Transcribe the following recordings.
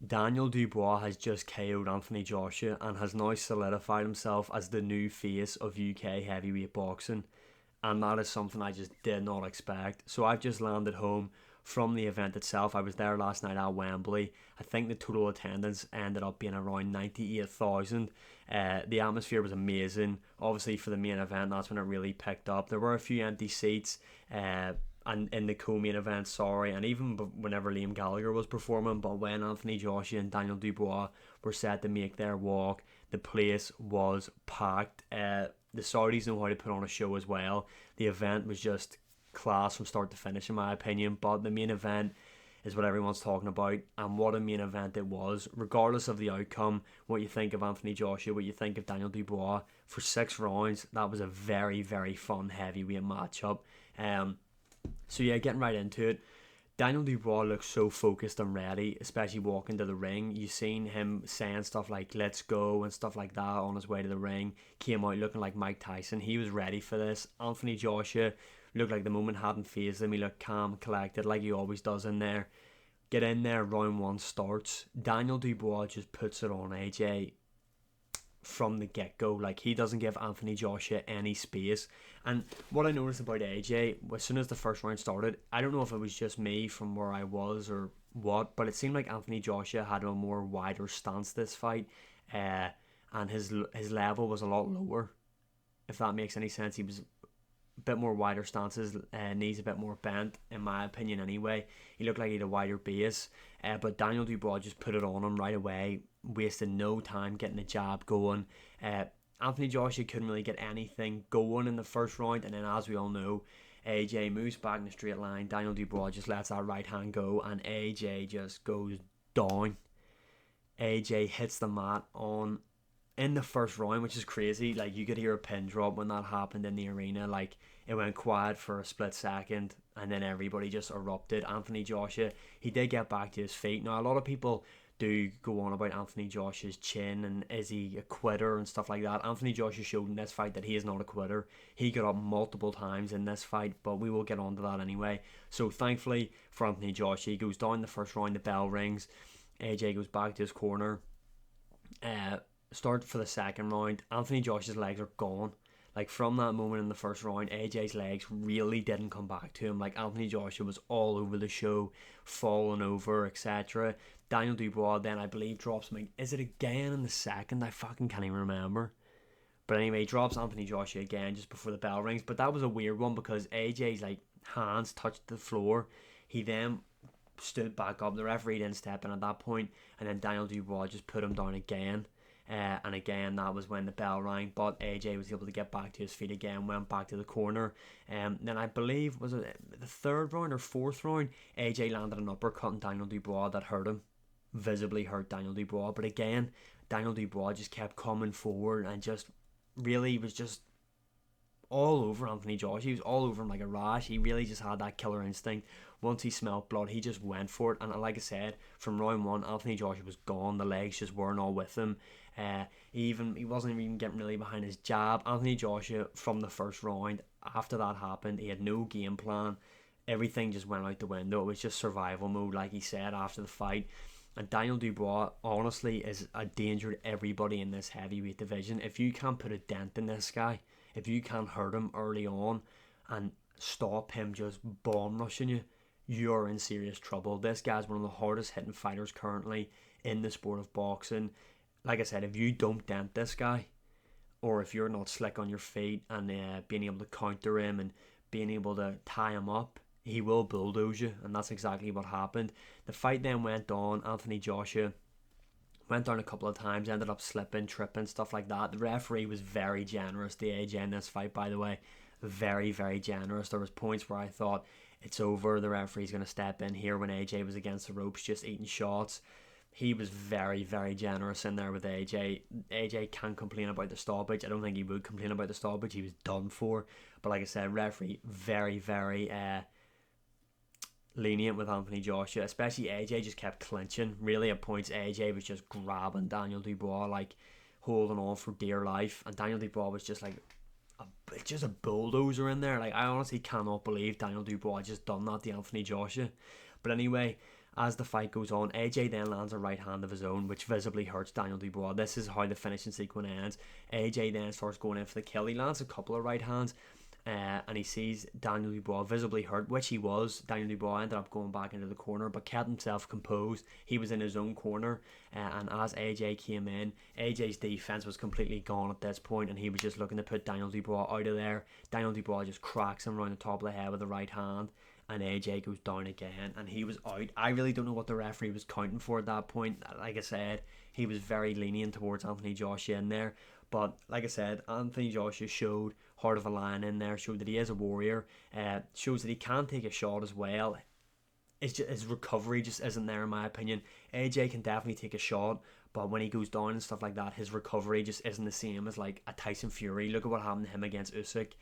Daniel Dubois has just KO'd Anthony Joshua and has now solidified himself as the new face of UK heavyweight boxing. And that is something I just did not expect. So I've just landed home from the event itself. I was there last night at Wembley. I think the total attendance ended up being around 98,000. The atmosphere was amazing. Obviously for the main event, that's when it really picked up. There were a few empty seats. And in the co-main event, and even whenever Liam Gallagher was performing, but when Anthony Joshua and Daniel Dubois were set to make their walk, the place was packed. The Saudis know how to put on a show as well. The event was just class from start to finish, in my opinion, but the main event is what everyone's talking about, and what a main event it was. Regardless of the outcome, what you think of Anthony Joshua, what you think of Daniel Dubois, for 6 rounds, that was a very, very fun heavyweight matchup. So yeah, getting right into it. Daniel Dubois looks so focused and ready, especially walking to the ring. You've seen him saying stuff like "let's go" and stuff like that on his way to the ring. Came out looking like Mike Tyson. He was ready for this. Anthony Joshua looked like the moment hadn't fazed him. He looked calm, collected, like he always does in there. Get in there, round 1 starts. Daniel Dubois just puts it on AJ from the get-go. Like, he doesn't give Anthony Joshua any space. And what I noticed about AJ, as soon as the first round started, I don't know if it was just me from where I was or what, but it seemed like Anthony Joshua had a more wider stance this fight, and his level was a lot lower, if that makes any sense. He was a bit more wider stances, knees a bit more bent, in my opinion anyway. He looked like he had a wider base, but Daniel Dubois just put it on him right away, wasted no time getting the jab going. Anthony Joshua couldn't really get anything going in the first round, and then, as we all know, AJ moves back in a straight line. Daniel Dubois just lets that right hand go, and AJ just goes down. AJ hits the mat in the first round, which is crazy. Like, you could hear a pin drop when that happened in the arena. Like, it went quiet for a split second, and then everybody just erupted. Anthony Joshua, he did get back to his feet. Now, a lot of people do go on about Anthony Joshua's chin and is he a quitter and stuff like that. Anthony Joshua showed in this fight that he is not a quitter. He got up multiple times in this fight, but we will get on to that anyway. So thankfully for Anthony Joshua, he goes down the first round, the bell rings, AJ goes back to his corner. Start for the second round, Anthony Joshua's legs are gone. Like, from that moment in the first round, AJ's legs really didn't come back to him. Like, Anthony Joshua was all over the show, falling over, etc. Daniel Dubois then, I believe, drops him. Is it again in the second? I fucking can't even remember. But anyway, he drops Anthony Joshua again just before the bell rings. But that was a weird one because AJ's like hands touched the floor. He then stood back up. The referee didn't step in at that point, and then Daniel Dubois just put him down again. And again, that was when the bell rang, but AJ was able to get back to his feet again, went back to the corner. Then I believe, was it the third round or fourth round, AJ landed an uppercut on Daniel Dubois that hurt him, visibly hurt Daniel Dubois. But again, Daniel Dubois just kept coming forward and just really was just all over Anthony Joshua. He was all over him like a rash. He really just had that killer instinct. Once he smelled blood, he just went for it. And like I said, from round 1, Anthony Joshua was gone. The legs just weren't all with him. He wasn't even getting really behind his jab. Anthony Joshua, from the first round, after that happened, he had no game plan. Everything just went out the window. It was just survival mode, like he said after the fight. And Daniel Dubois, honestly, is a danger to everybody in this heavyweight division. If you can't put a dent in this guy, if you can't hurt him early on and stop him just bomb rushing you, you're in serious trouble. This guy's one of the hardest hitting fighters currently in the sport of boxing. Like I said, if you don't dent this guy, or if you're not slick on your feet and being able to counter him and being able to tie him up, he will bulldoze you, and that's exactly what happened. The fight then went on. Anthony Joshua went down a couple of times, ended up slipping, tripping, stuff like that. The referee was very generous, the AJ in this fight, by the way. Very, very generous. There was points where I thought, it's over, the referee's going to step in here, when AJ was against the ropes just eating shots. He was very, very generous in there with AJ. AJ can't complain about the stoppage. I don't think he would complain about the stoppage. He was done for. But like I said, referee very, very lenient with Anthony Joshua. Especially AJ just kept clinching. Really, at points, AJ was just grabbing Daniel Dubois, like holding on for dear life. And Daniel Dubois was just like just a bulldozer in there. Like, I honestly cannot believe Daniel Dubois just done that to Anthony Joshua. But anyway, as the fight goes on, AJ then lands a right hand of his own, which visibly hurts Daniel Dubois. This is how the finishing sequence ends. AJ then starts going in for the kill. He lands a couple of right hands, and he sees Daniel Dubois visibly hurt, which he was. Daniel Dubois ended up going back into the corner, but kept himself composed. He was in his own corner, and as AJ came in, AJ's defense was completely gone at this point, and he was just looking to put Daniel Dubois out of there. Daniel Dubois just cracks him around the top of the head with the right hand, and AJ goes down again, and he was out. I really don't know what the referee was counting for at that point. Like I said, he was very lenient towards Anthony Joshua in there, but like I said, Anthony Joshua showed heart of a lion in there, showed that he is a warrior, shows that he can take a shot as well. It's just, his recovery just isn't there in my opinion. AJ can definitely take a shot, but when he goes down and stuff like that, his recovery just isn't the same as like a Tyson Fury. Look at what happened to him against Usyk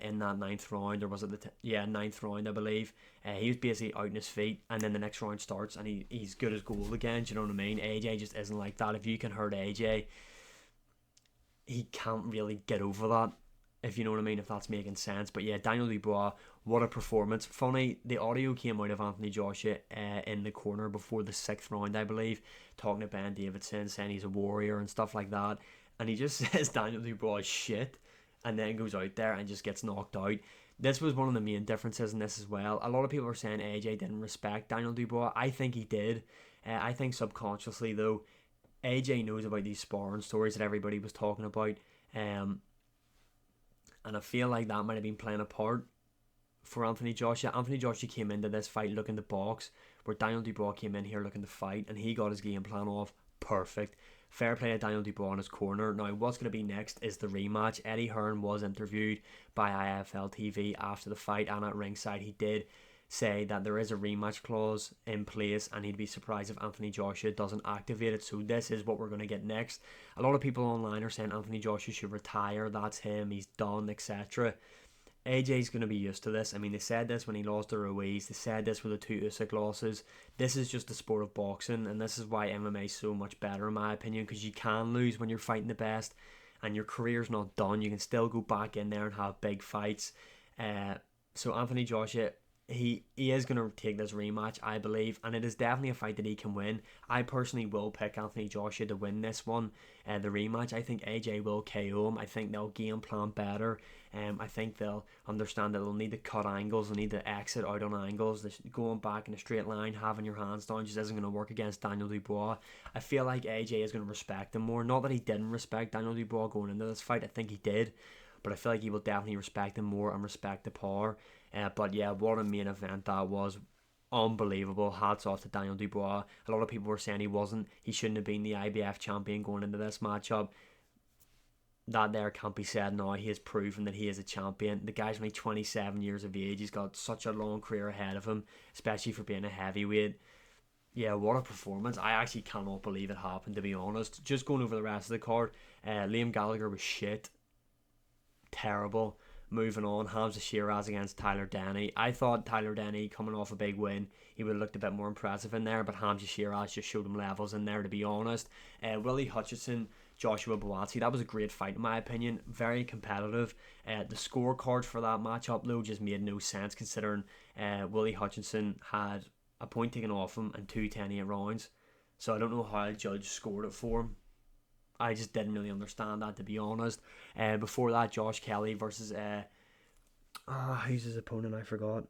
in that ninth round, or was it ninth round I believe. He was basically out on his feet, and then the next round starts and he's good as gold again. Do you know what I mean? AJ just isn't like that. If you can hurt AJ, he can't really get over that, if you know what I mean, if that's making sense. But yeah, Daniel Dubois, what a performance. Funny, the audio came out of Anthony Joshua in the corner before the 6th round, I believe, talking to Ben Davidson, saying he's a warrior and stuff like that. And he just says Daniel Dubois is shit, and then goes out there and just gets knocked out. This was one of the main differences in this as well. A lot of people are saying AJ didn't respect Daniel Dubois. I think he did. I think subconsciously, though, AJ knows about these sparring stories that everybody was talking about. And I feel like that might have been playing a part for Anthony Joshua. Anthony Joshua came into this fight looking to box, where Daniel Dubois came in here looking to fight, and he got his game plan off perfect. Fair play to Daniel Dubois in his corner. Now, what's going to be next is the rematch. Eddie Hearn was interviewed by IFL TV after the fight, and at ringside he did say that there is a rematch clause in place, and he'd be surprised if Anthony Joshua doesn't activate it. So this is what we're going to get next. A lot of people online are saying Anthony Joshua should retire, that's him, he's done, etc. AJ's going to be used to this. I mean, they said this when he lost to Ruiz, they said this with the 2 Usyk losses. This is just the sport of boxing, and this is why MMA is so much better in my opinion, because you can lose when you're fighting the best, and your career's not done. You can still go back in there and have big fights. So Anthony Joshua, he is going to take this rematch, I believe, and it is definitely a fight that he can win. I personally will pick Anthony Joshua to win this one, the rematch. I think AJ will KO him. I think they'll game plan better. I think they'll understand that they'll need to cut angles, they'll need to exit out on angles. Going back in a straight line, having your hands down just isn't going to work against Daniel Dubois. I feel like AJ is going to respect him more. Not that he didn't respect Daniel Dubois going into this fight, I think he did, but I feel like he will definitely respect him more and respect the power. But yeah, what a main event that was. Unbelievable. Hats off to Daniel Dubois. A lot of people were saying he shouldn't have been the IBF champion going into this matchup. That there can't be said now. He has proven that he is a champion. The guy's only 27 years of age. He's got such a long career ahead of him, especially for being a heavyweight. Yeah, what a performance. I actually cannot believe it happened, to be honest. Just going over the rest of the card, Liam Gallagher was shit. Terrible. Moving on, Hamza Shiraz against Tyler Denny. I thought Tyler Denny, coming off a big win, he would have looked a bit more impressive in there, but Hamza Shiraz just showed him levels in there, to be honest. Willie Hutchinson, Joshua Buatsi, that was a great fight in my opinion. Very competitive. The scorecard for that matchup, though, just made no sense, considering Willie Hutchinson had a point taken off him in 2 10-8 rounds. So I don't know how a judge scored it for him. I just didn't really understand that, to be honest. Before that, Josh Kelly versus who's his opponent? I forgot.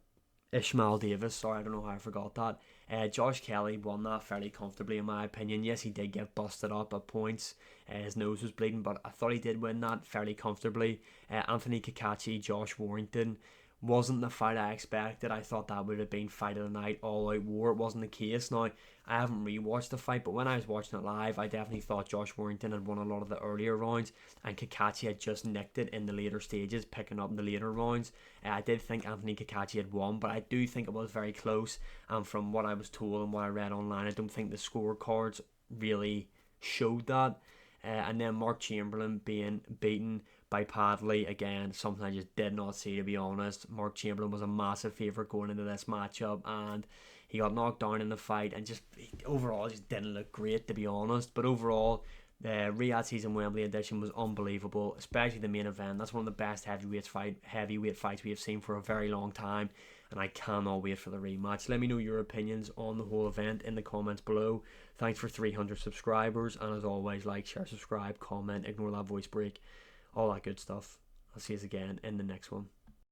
Ishmael Davis. Sorry, I don't know how I forgot that. Josh Kelly won that fairly comfortably, in my opinion. Yes, he did get busted up at points. His nose was bleeding, but I thought he did win that fairly comfortably. Anthony Kakachi, Josh Warrington wasn't the fight I expected. I thought that would have been fight of the night, all out war. It wasn't the case. Now, I haven't rewatched the fight, but when I was watching it live, I definitely thought Josh Warrington had won a lot of the earlier rounds, and Kakachi had just nicked it in the later stages, picking up in the later rounds. I did think Anthony Kakachi had won, but I do think it was very close, and from what I was told and what I read online, I don't think the scorecards really showed that. And then Mark Chamberlain being beaten by Padley, again, something I just did not see, to be honest. Mark Chamberlain was a massive favourite going into this matchup, and he got knocked down in the fight, and just overall just didn't look great, to be honest. But overall, the Riyadh Season Wembley edition was unbelievable, especially the main event. That's one of the best heavyweight fights we have seen for a very long time, and I cannot wait for the rematch. Let me know your opinions on the whole event in the comments below. Thanks for 300 subscribers, and as always, like, share, subscribe, comment, ignore that voice break, all that good stuff. I'll see you again in the next one.